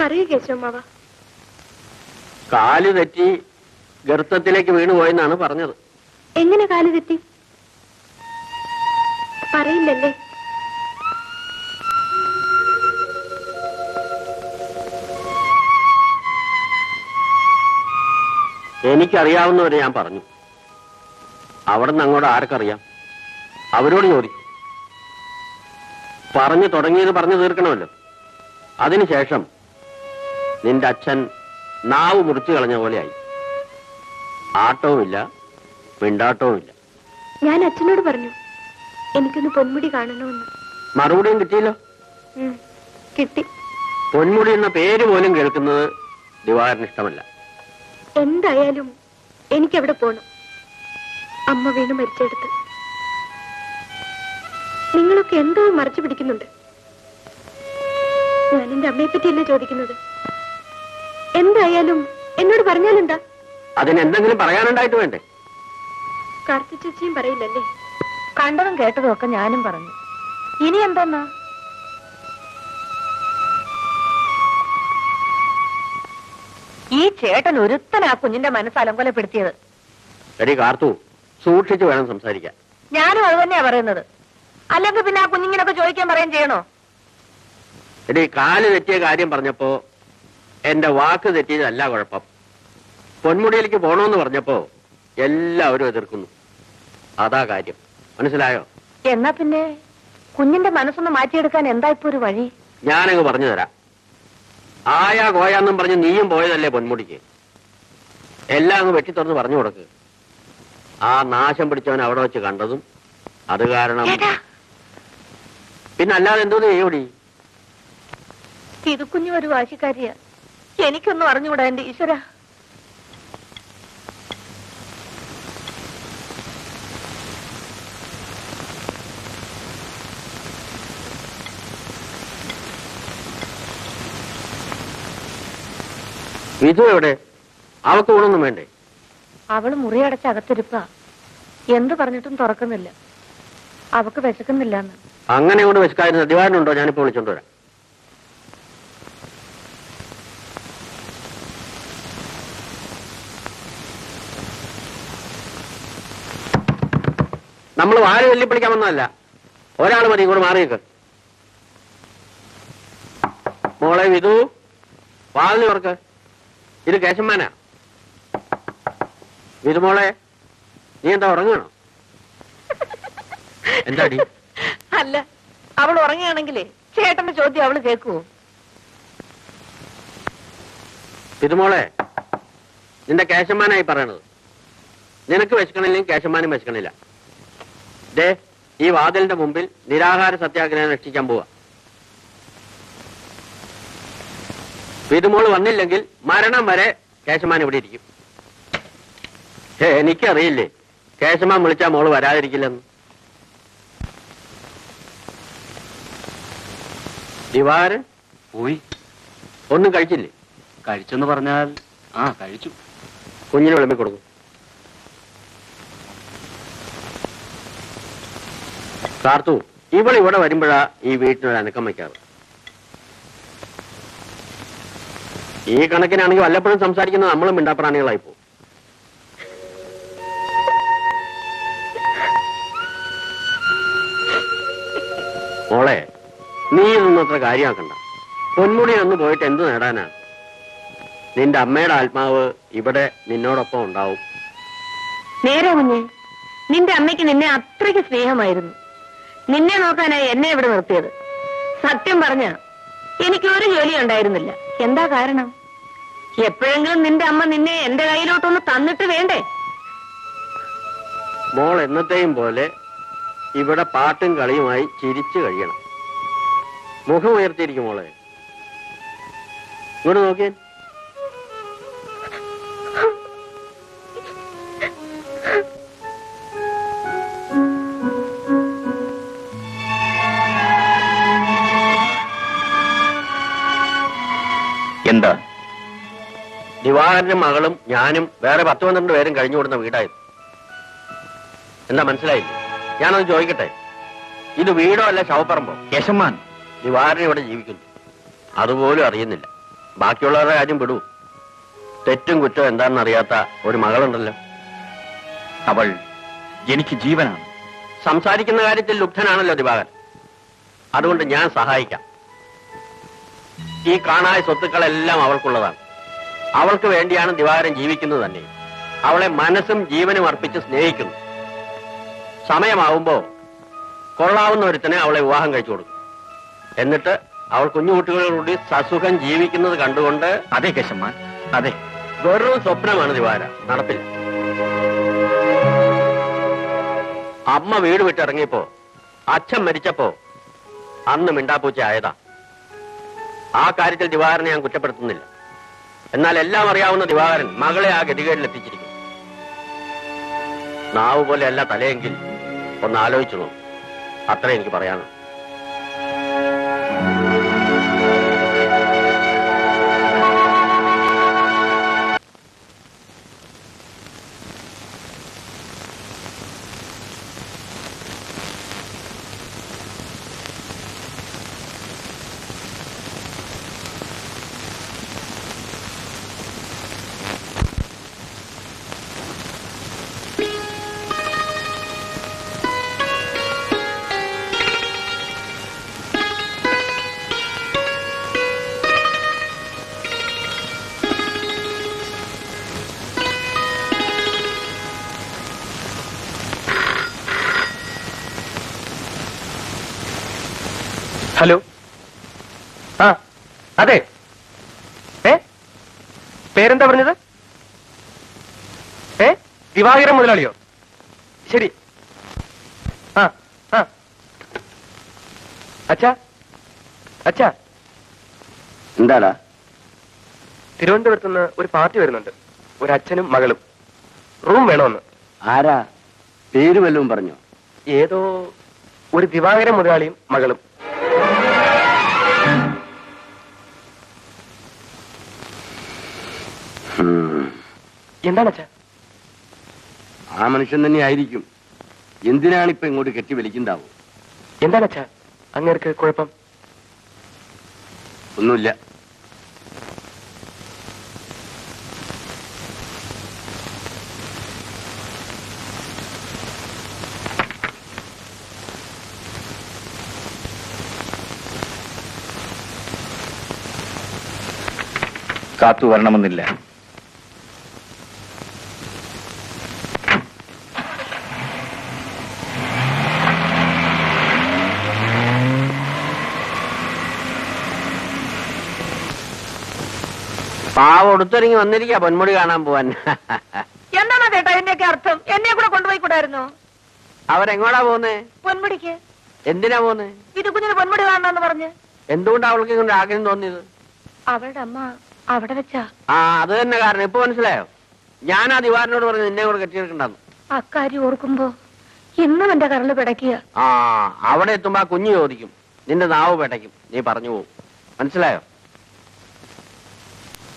പറയൂ കേശവമാവ. കാല് തെറ്റി ഗർത്തത്തിലേക്ക് വീണുപോയെന്നാണ് പറഞ്ഞത്. എങ്ങനെ കാല് തെറ്റി? പറയില്ലല്ലേ? എനിക്കറിയാവുന്നവരെ ഞാൻ പറഞ്ഞു. അവിടെ നിന്ന് അങ്ങോട്ട് ആർക്കറിയാം? അവരോട് ചോദിക്കും. പറഞ്ഞു തുടങ്ങിയത് പറഞ്ഞു തീർക്കണമല്ലോ. അതിനുശേഷം നിന്റെ അച്ഛൻ നാവ് മുറിച്ചു കളഞ്ഞ പോലെയായി. ആട്ടവുമില്ല, മിണ്ടാട്ടവുമില്ല. ഞാൻ അച്ഛനോട് പറഞ്ഞു എനിക്കൊന്ന് പൊന്മുടി കാണണമെന്ന്. മറുപടിയും കിട്ടിയല്ലോ. കിട്ടി. പൊന്മുടി എന്ന പേര് പോലും കേൾക്കുന്നത് ദിവാകരന് ഇഷ്ടമല്ല. എന്തായാലും എനിക്കവിടെ പോണം. അമ്മ വീണ് മരിച്ചെടുത്ത്. നിങ്ങളൊക്കെ എന്തോ മറച്ചു പിടിക്കുന്നുണ്ട്. ഞാൻ എന്റെ അമ്മയെ പറ്റിയല്ലേ ചോദിക്കുന്നത്. എന്തായാലും എന്നോട് പറഞ്ഞാലെന്താ? അതിനെന്തെങ്കിലും പറയാനുണ്ടായിട്ട് വേണ്ടേ? കാർത്തി ചേച്ചിയും പറയില്ലല്ലേ? കണ്ടതും കേട്ടതും ഒക്കെ ഞാനും പറഞ്ഞു. ഇനി എന്താന്നാ? ഈ ചേട്ടൻ ഒരുത്തനാ കുഞ്ഞിന്റെ മനസ്സ് അലങ്കോലപ്പെടുത്തിയത്. എടി കാർത്തു, സൂക്ഷിച്ചു വേണം സംസാരിക്കാൻ. ഞാനും അത് തന്നെയാ പറയുന്നത്. അല്ലെങ്കിൽ പിന്നെ ആ കുഞ്ഞിങ്ങനൊക്കെ ചോദിക്കാൻ പറയുകയും ചെയ്യണോ? എടി, കാല് തെറ്റിയ കാര്യം പറഞ്ഞപ്പോ എന്റെ വാക്ക് തെറ്റിയതല്ല കുഴപ്പം. പൊന്മുടിയിലേക്ക് പോണോന്ന് പറഞ്ഞപ്പോ എല്ലാവരും എതിർക്കുന്നു. അതാ കാര്യം. മനസ്സിലായോ? എന്നാ പിന്നെ കുഞ്ഞിന്റെ മനസ്സൊന്ന് മാറ്റിയെടുക്കാൻ എന്താ ഇപ്പൊ ഒരു വഴി? ഞാനങ്ങ് പറഞ്ഞു തരാം. ആയാ കോയാന്നും പറഞ്ഞ് നീയും പോയതല്ലേ പൊന്മുടിക്ക്. എല്ലാം അങ്ങ് വെട്ടിത്തുറന്ന് പറഞ്ഞു കൊടുക്ക്. ആ നാശം പിടിച്ചവൻ അവിടെ വെച്ച് കണ്ടതും അത് കാരണം. പിന്നെ അല്ലാതെ എന്തോന്ന് ചെയ്യൂടി? ഇത് കുഞ്ഞു ഒരു വാശിക്കാരിയാ. എനിക്കൊന്നും അറിഞ്ഞുകൂടാ എന്റെ ഈശ്വര. വിധു എവിടെ? അവക്ക് ഊണൊന്നും വേണ്ടേ? അവള് മുറിയടച്ച് അകത്തിരിപ്പ. എന്ത് പറഞ്ഞിട്ടും തുറക്കുന്നില്ല. അവക്ക് വിശക്കുന്നില്ലെന്ന്. അങ്ങനെ കൊണ്ട് വിശക്കായിരുന്നു. ദിവാകരനുണ്ടോ? ഞാനിപ്പോ വിളിച്ചോണ്ട് വരാം. നമ്മൾ വാല് വെല്ലിപ്പിടിക്കാൻ വന്നതല്ല. ഒരാൾ മതി. ഇങ്ങോട്ട് മാറിയേക്ക്. മോളെ വിധു, വാലിന് തുറക്ക്. ഇത് കേശവമാനാ. വിധുമോളെ, നീ എന്താ ഉറങ്ങണോ? എന്താടി? അല്ല, അവൾ ഉറങ്ങുകയാണെങ്കിലേ ചേട്ടന്റെ ചോദ്യം അവള് കേൾക്കുവോ? വിധുമോളെ, നിന്റെ കേശവമാനായി പറയണത്. നിനക്ക് വിശക്കണില്ലെങ്കിൽ കേശവമാനും വിശക്കണില്ല. ദേ, ഈ വാതിലിന്റെ മുമ്പിൽ നിരാഹാര സത്യാഗ്രഹം രക്ഷിക്കാൻ പോവാ. വിധുമോള് വന്നില്ലെങ്കിൽ മരണം വരെ കേശവമാൻ ഇവിടെ ഇരിക്കും. എനിക്കറിയില്ലേ കേശവമാൻ വിളിച്ചാ മോള് വരാതിരിക്കില്ലെന്ന്. ദിവാകരൻ പോയി. ഒന്നും കഴിച്ചില്ലേ? കഴിച്ചെന്ന് പറഞ്ഞാൽ കഴിച്ചു. കുഞ്ഞിന് വിളമ്പി കൊടുക്കും. കാർത്തു, ഇവിടെ വരുമ്പോഴാ ഈ വീട്ടിനൊരു അനക്കം വയ്ക്കാറ്. ഈ കണക്കിനാണെങ്കിൽ വല്ലപ്പോഴും സംസാരിക്കുന്ന നമ്മളും മിണ്ടാപ്രാണികളായി പോകും. മോളെ, നീ ഇതൊന്നും അത്ര കാര്യമാക്കണ്ട. പൊന്മുടി ഒന്ന് പോയിട്ട് എന്ത് നേടാനാ? നിന്റെ അമ്മയുടെ ആത്മാവ് ഇവിടെ നിന്നോടൊപ്പം ഉണ്ടാവും. നേരെ കുഞ്ഞെ, നിന്റെ അമ്മയ്ക്ക് നിന്നെ അത്രയ്ക്ക് സ്നേഹമായിരുന്നു. നിന്നെ നോക്കാനായി എന്നെ ഇവിടെ നിർത്തിയത്. സത്യം പറഞ്ഞ എനിക്കൊരു ജോലി ഉണ്ടായിരുന്നില്ല. എന്താ കാരണം? എപ്പോഴെങ്കിലും നിന്റെ അമ്മ നിന്നെ എന്റെ കയ്യിലോട്ടൊന്ന് തന്നിട്ട് വേണ്ടേ? മോൾ എന്നത്തെയും പോലെ ഇവിടെ പാട്ടും കളിയുമായി ചിരിച്ചു കഴിയണം. മുഖം ഉയർത്തിയിരിക്കും മോളെ. ഇങ്ങോട്ട് നോക്കിയേ. എന്താ? ദിവാകരനും മകളും ഞാനും വേറെ 10-12 പേരും കഴിഞ്ഞുകൂടുന്ന വീടായിരുന്നു. എന്താ മനസ്സിലായില്ലേ? ഞാനത് ചോദിക്കട്ടെ, ഇത് വീടോ അല്ല ശവപ്പറമ്പോ? കേശവമാൻ, ദിവാകരൻ ഇവിടെ ജീവിക്കുന്നു, അതുപോലും അറിയുന്നില്ല. ബാക്കിയുള്ളവരുടെ കാര്യം വിടൂ. തെറ്റും കുറ്റവും എന്താണെന്ന് അറിയാത്ത ഒരു മകളുണ്ടല്ലോ. അവൾ എനിക്ക് ജീവനാണ്. സംസാരിക്കുന്ന കാര്യത്തിൽ ലുബ്ധനാണല്ലോ ദിവാകരൻ. അതുകൊണ്ട് ഞാൻ സഹായിക്കാം. ഈ കാണായ സ്വത്തുക്കളെല്ലാം അവൾക്കുള്ളതാണ്. അവൾക്ക് വേണ്ടിയാണ് ദിവാകരൻ ജീവിക്കുന്നത് തന്നെ. അവളെ മനസ്സും ജീവനും അർപ്പിച്ച് സ്നേഹിക്കുന്നു. സമയമാവുമ്പോ കൊള്ളാവുന്ന ഒരുത്തനെ അവളെ വിവാഹം കഴിച്ചു കൊടുക്കും. എന്നിട്ട് അവൾ കുഞ്ഞുകുട്ടികളോടുകൂടി സസുഖം ജീവിക്കുന്നത് കണ്ടുകൊണ്ട് അതെ കേശവൻ, അതെ. വെറും സ്വപ്നമാണ് ദിവാര, നടപ്പില്ല. അമ്മ വീട് വിട്ടിറങ്ങിയപ്പോ, അച്ഛൻ മരിച്ചപ്പോ അന്ന് മിണ്ടാപ്പൂച്ച ആയതാ. ആ കാര്യത്തിൽ ദിവാകരനെ ഞാൻ കുറ്റപ്പെടുത്തുന്നില്ല. എന്നാൽ എല്ലാം അറിയാവുന്ന ദിവാകരൻ മകളെ ആ ഗതികേടിൽ എത്തിച്ചിരിക്കുന്നു. നാവ് പോലെ അല്ല തലയെങ്കിൽ ഒന്ന് ആലോചിച്ചു നോക്കും. അത്രേ എനിക്ക് പറയാനുള്ളൂ. ഹലോ. ആ അതെ. പേരെന്താ പറഞ്ഞത്? ദിവാകരൻ മുതലാളിയോ? ശരി. ആ ആ അച്ഛാ, അച്ഛാ, എന്താടാ? തിരുവനന്തപുരത്തുനിന്ന് ഒരു പാർട്ടി വരുന്നുണ്ട്. ഒരു അച്ഛനും മകളും. റൂം വേണമെന്ന്. ആരാ? പേര് വല്ലതും പറഞ്ഞോ? ഏതോ ഒരു ദിവാകരൻ മുതലാളിയും മകളും. എന്താണ് അച്ഛാ? ആ മനുഷ്യൻ തന്നെ ആയിരിക്കും. എന്തിനാണിപ്പോ ഇങ്ങോട്ട് കെട്ടി വലിക്കുണ്ടാവും? എന്താണ് അച്ഛാ അങ്ങേർക്ക് കുഴപ്പം? ഒന്നുമില്ല. കാത്തു വരണമെന്നില്ല. പാവ ഒടുത്തിറങ്ങി വന്നിരിക്കാ പൊന്മുടി കാണാൻ പോവാൻ. എന്താണോ ചേട്ടാ ഇതിന്റെയൊക്കെ അർത്ഥം? എന്നെ കൂടെ കൊണ്ടുപോയി കൂടായിരുന്നോ? അവരെങ്ങോടാ പോന്നേ? പൊന്മുടിക്ക്. എന്തിനാ പോന്നേ? ഇത് കുഞ്ഞിന് പൊന്മുടി കാണണമെന്ന് പറഞ്ഞ്. എന്തുകൊണ്ടാ അവൾക്ക് ഇങ്ങനെ ആഗ്രഹം തോന്നിയത്? അവളുടെ അമ്മ അവിടെ വെച്ചാ. ആ അത് തന്നെ കാരണം. ഇപ്പൊ മനസ്സിലായോ? ഞാൻ ആ ദിവാരനോട് പറഞ്ഞു നിന്നെ കൂടെ കെട്ടിയെടുക്കണ്ടെന്ന്. അക്കാര്യം ഓർക്കുമ്പോ ഇന്നും എന്റെ കരള് പിടയ്ക്കുക. ആ അവിടെ എത്തുമ്പോ ആ കുഞ്ഞു ചോദിക്കും, നിന്റെ നാവ് പെടയ്ക്കും, നീ പറഞ്ഞു പോവും. മനസ്സിലായോ?